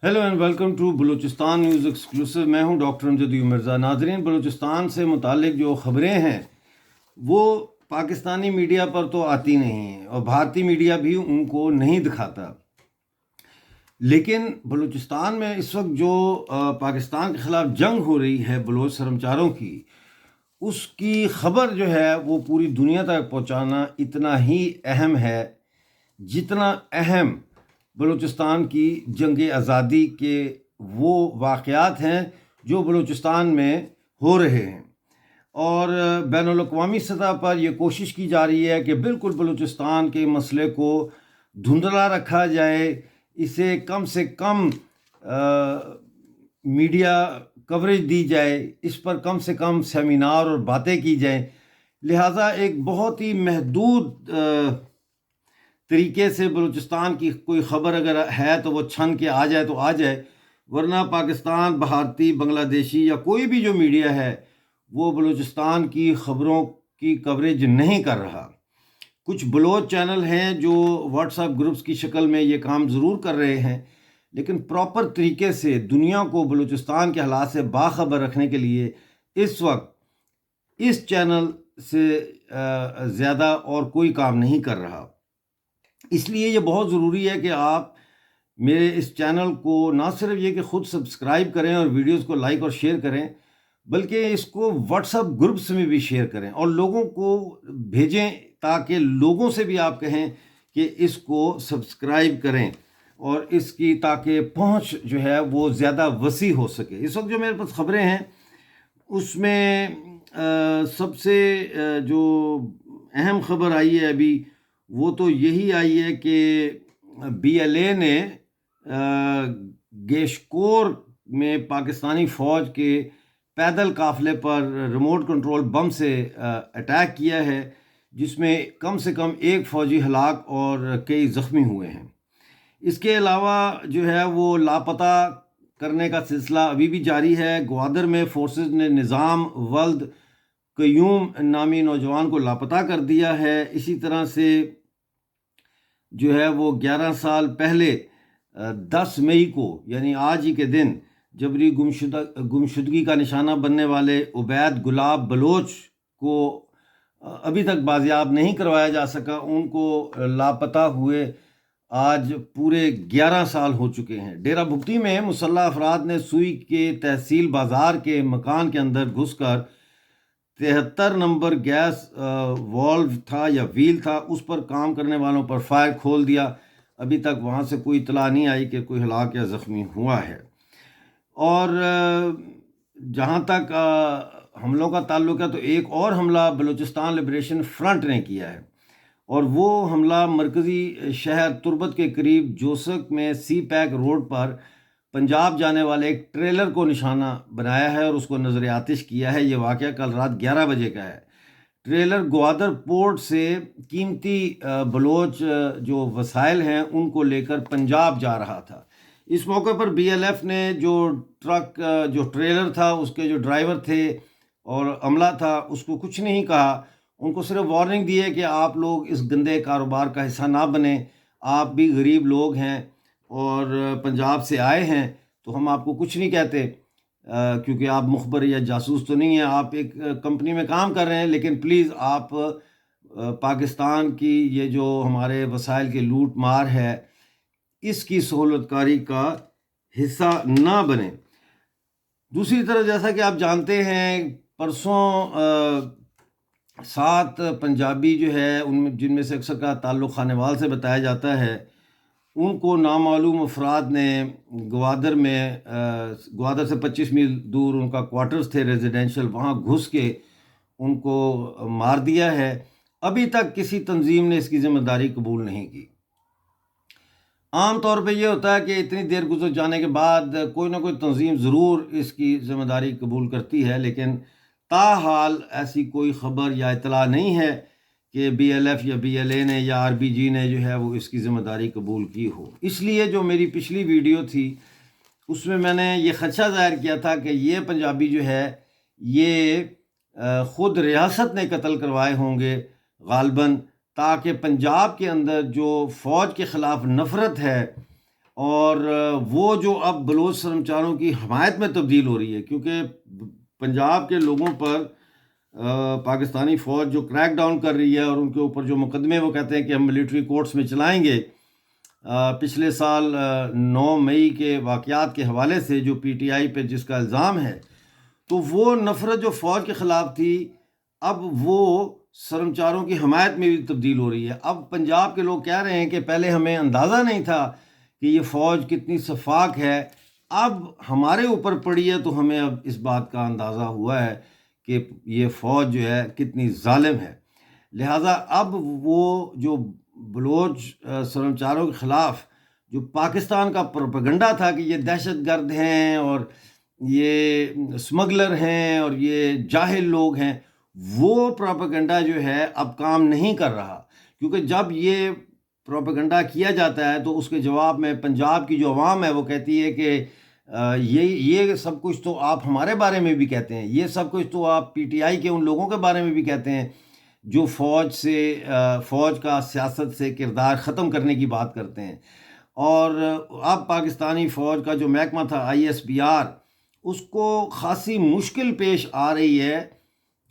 Hello and welcome to Balochistan news exclusive. मैं हूं doctor Amjad Mirza. नाजरीन, बलूचिस्तान से मुतालिक जो ख़बरें हैं वो पाकिस्तानी मीडिया पर तो आती नहीं हैं और भारतीय मीडिया भी उनको नहीं दिखाता। लेकिन बलूचिस्तान में इस वक्त जो पाकिस्तान के ख़िलाफ़ जंग हो रही है बलोच सरमचारों की, उसकी ख़बर जो है वो पूरी दुनिया तक पहुँचाना इतना ही अहम है जितना अहम बलूचिस्तान की जंग आज़ादी के वो वाक़यात हैं जो बलूचिस्तान में हो रहे हैं। और बैनुल अक़वामी सतह पर यह कोशिश की जा रही है कि बिल्कुल बलूचिस्तान के मसले को धुंधला रखा जाए, इसे कम से कम मीडिया कवरेज दी जाए, इस पर कम से कम सेमिनार और बातें की जाएं। लिहाजा एक बहुत ही महदूद तरीके से बलूचिस्तान की कोई ख़बर अगर है तो वो छन के आ जाए तो आ जाए, वरना पाकिस्तान, भारतीय, बांग्लादेशी या कोई भी जो मीडिया है वो बलूचिस्तान की ख़बरों की कवरेज नहीं कर रहा। कुछ बलोच चैनल हैं जो व्हाट्सएप ग्रुप्स की शक्ल में ये काम ज़रूर कर रहे हैं, लेकिन प्रॉपर तरीके से दुनिया को बलूचिस्तान के हालात से बाखबर रखने के लिए इस वक्त इस चैनल से ज़्यादा और कोई काम नहीं कर रहा। इसलिए ये बहुत ज़रूरी है कि आप मेरे इस चैनल को ना सिर्फ ये कि ख़ुद सब्सक्राइब करें और वीडियोस को लाइक और शेयर करें, बल्कि इसको व्हाट्सएप ग्रुप्स में भी शेयर करें और लोगों को भेजें, ताकि लोगों से भी आप कहें कि इसको सब्सक्राइब करें और इसकी ताकि पहुंच जो है वो ज़्यादा वसी हो सके। इस वक्त जो मेरे पास ख़बरें हैं उसमें सबसे जो अहम ख़बर आई है अभी वो तो यही आई है कि BLA ने गेशकोर में पाकिस्तानी फ़ौज के पैदल काफ़िले पर रिमोट कंट्रोल बम से अटैक किया है, जिसमें कम से कम एक फ़ौजी हलाक और कई ज़ख्मी हुए हैं। इसके अलावा जो है वो लापता करने का सिलसिला अभी भी जारी है। ग्वादर में फोर्सेस ने निज़ाम वल्द क़य्यूम नामी नौजवान को लापता कर दिया है। इसी तरह से जो है वो 11 साल पहले 10 मई को, यानी आज ही के दिन, जबरी गुमशुदगी का निशाना बनने वाले उबैद गुलाब बलोच को अभी तक बाजियाब नहीं करवाया जा सका। उनको लापता हुए आज पूरे 11 साल हो चुके हैं। डेरा भुगती में मुसल्लह अफराद ने सुई के तहसील बाज़ार के मकान के अंदर घुसकर 73 नंबर गैस वॉल्व था या व्हील था, उस पर काम करने वालों पर फायर खोल दिया। अभी तक वहाँ से कोई इतला नहीं आई कि कोई हलाक या ज़ख्मी हुआ है। और जहाँ तक हमलों का ताल्लुक़ है तो एक और हमला बलूचिस्तान लिबरेशन फ्रंट ने किया है, और वो हमला मरकज़ी शहर तुर्बत के करीब जोसक में सी पैक रोड पर पंजाब जाने वाले एक ट्रेलर को निशाना बनाया है और उसको नज़र आतिश किया है। ये वाक़या कल रात 11 बजे का है। ट्रेलर ग्वादर पोर्ट से कीमती बलोच जो वसाइल हैं उनको लेकर पंजाब जा रहा था। इस मौके पर BLF ने जो ट्रक जो ट्रेलर था उसके जो ड्राइवर थे और अमला था उसको कुछ नहीं कहा, उनको सिर्फ वार्निंग दी है कि आप लोग इस गंदे कारोबार का हिस्सा ना बने, आप भी गरीब लोग हैं और पंजाब से आए हैं, तो हम आपको कुछ नहीं कहते क्योंकि आप मुखबर या जासूस तो नहीं हैं, आप एक कंपनी में काम कर रहे हैं, लेकिन प्लीज़ आप पाकिस्तान की ये जो हमारे वसाइल की लूट मार है इसकी सहूलतकारी का हिस्सा ना बने। दूसरी तरफ जैसा कि आप जानते हैं, परसों 7 पंजाबी जो है उनमें जिनमें से अक्सर का ताल्लुक़ खानेवाल से बताया जाता है, उनको नामालूम अफराद ने ग्वादर में ग्वादर से 25 मील दूर उनका क्वार्टर्स थे रेजिडेंशियल, वहाँ घुस के उनको मार दिया है। अभी तक किसी तंजीम ने इसकी ज़िम्मेदारी कबूल नहीं की। आम तौर पे ये होता है कि इतनी देर गुजर जाने के बाद कोई ना कोई तंजीम ज़रूर इसकी ज़िम्मेदारी कबूल करती है, लेकिन ताहाल ऐसी कोई ख़बर या इतला नहीं है कि BLF या BLA ने या RBG ने जो है वो इसकी ज़िम्मेदारी कबूल की हो। इसलिए जो मेरी पिछली वीडियो थी उसमें मैंने ये ख़दशा ज़ाहिर किया था कि ये पंजाबी जो है ये ख़ुद रियासत ने कत्ल करवाए होंगे गालबन, ताकि पंजाब के अंदर जो फ़ौज के ख़िलाफ़ नफ़रत है اور وہ جو اب بلوچ سرمچاروں کی حمایت میں تبدیل ہو رہی ہے، کیونکہ پنجاب کے لوگوں پر پاکستانی فوج جو کریک ڈاؤن کر رہی ہے اور ان کے اوپر جو مقدمے وہ کہتے ہیں کہ ہم ملٹری کورٹس میں چلائیں گے، پچھلے سال 9 مئی کے واقعات کے حوالے سے جو پی ٹی آئی پہ جس کا الزام ہے، تو وہ نفرت جو فوج کے خلاف تھی اب وہ سرمچاروں کی حمایت میں بھی تبدیل ہو رہی ہے۔ اب پنجاب کے لوگ کہہ رہے ہیں کہ پہلے ہمیں اندازہ نہیں تھا کہ یہ فوج کتنی شفاق ہے، اب ہمارے اوپر پڑی ہے تو ہمیں اب اس بات کا اندازہ ہوا ہے کہ یہ فوج جو ہے کتنی ظالم ہے۔ لہٰذا اب وہ جو بلوچ سرمچاروں کے خلاف جو پاکستان کا پروپیگنڈا تھا کہ یہ دہشت گرد ہیں اور یہ اسمگلر ہیں اور یہ جاہل لوگ ہیں، وہ پروپیگنڈا جو ہے اب کام نہیں کر رہا، کیونکہ جب یہ پروپیگنڈا کیا جاتا ہے تو اس کے جواب میں پنجاب کی جو عوام ہے وہ کہتی ہے کہ یہ سب کچھ تو آپ ہمارے بارے میں بھی کہتے ہیں، یہ سب کچھ تو آپ پی ٹی آئی کے ان لوگوں کے بارے میں بھی کہتے ہیں جو فوج کا سیاست سے کردار ختم کرنے کی بات کرتے ہیں۔ اور اب پاکستانی فوج کا جو محکمہ تھا ISPR، اس کو خاصی مشکل پیش آ رہی ہے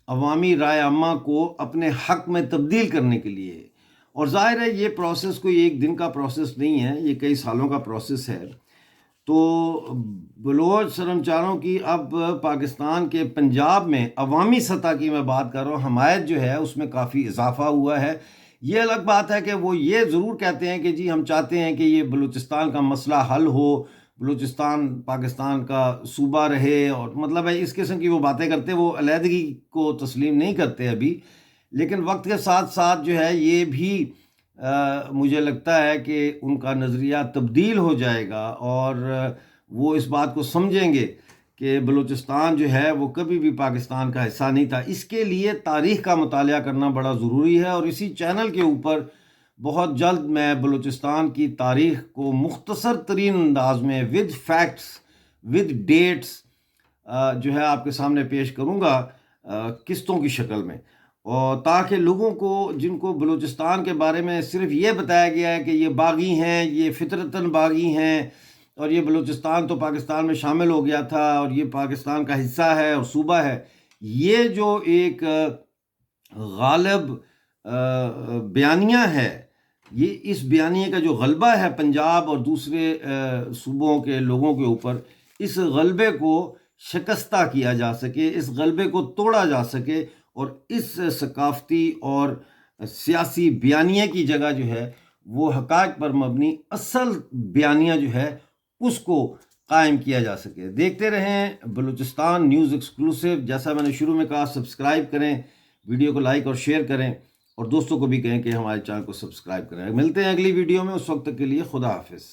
عوامی رائے عامہ کو اپنے حق میں تبدیل کرنے کے لیے، اور ظاہر ہے یہ پروسیس کوئی ایک دن کا پروسیس نہیں ہے، یہ کئی سالوں کا پروسیس ہے۔ تو بلوچ سرمچاروں کی اب پاکستان کے پنجاب میں عوامی سطح کی میں بات کر رہا ہوں، حمایت جو ہے اس میں کافی اضافہ ہوا ہے۔ یہ الگ بات ہے کہ وہ یہ ضرور کہتے ہیں کہ جی ہم چاہتے ہیں کہ یہ بلوچستان کا مسئلہ حل ہو، بلوچستان پاکستان کا صوبہ رہے، اور مطلب ہے اس قسم کی وہ باتیں کرتے، وہ علیحدگی کو تسلیم نہیں کرتے ابھی، لیکن وقت کے ساتھ ساتھ جو ہے یہ بھی مجھے لگتا ہے کہ ان کا نظریہ تبدیل ہو جائے گا، اور وہ اس بات کو سمجھیں گے کہ بلوچستان جو ہے وہ کبھی بھی پاکستان کا حصہ نہیں تھا۔ اس کے لیے تاریخ کا مطالعہ کرنا بڑا ضروری ہے، اور اسی چینل کے اوپر بہت جلد میں بلوچستان کی تاریخ کو مختصر ترین انداز میں ود فیکٹس ود ڈیٹس جو ہے آپ کے سامنے پیش کروں گا قسطوں کی شکل میں، اور تاکہ لوگوں کو جن کو بلوچستان کے بارے میں صرف یہ بتایا گیا ہے کہ یہ باغی ہیں، یہ فطرتاً باغی ہیں، اور یہ بلوچستان تو پاکستان میں شامل ہو گیا تھا اور یہ پاکستان کا حصہ ہے اور صوبہ ہے، یہ جو ایک غالب بیانیہ ہے، یہ اس بیانیے کا جو غلبہ ہے پنجاب اور دوسرے صوبوں کے لوگوں کے اوپر، اس غلبے کو شکستہ کیا جا سکے، اس غلبے کو توڑا جا سکے، اور اس ثقافتی اور سیاسی بیانیے کی جگہ جو ہے وہ حقائق پر مبنی اصل بیانیہ جو ہے اس کو قائم کیا جا سکے۔ دیکھتے رہیں بلوچستان نیوز ایکسکلوسیو۔ جیسا میں نے شروع میں کہا، سبسکرائب کریں، ویڈیو کو لائک اور شیئر کریں، اور دوستوں کو بھی کہیں کہ ہمارے چینل کو سبسکرائب کریں۔ ملتے ہیں اگلی ویڈیو میں، اس وقت تک کے لیے خدا حافظ۔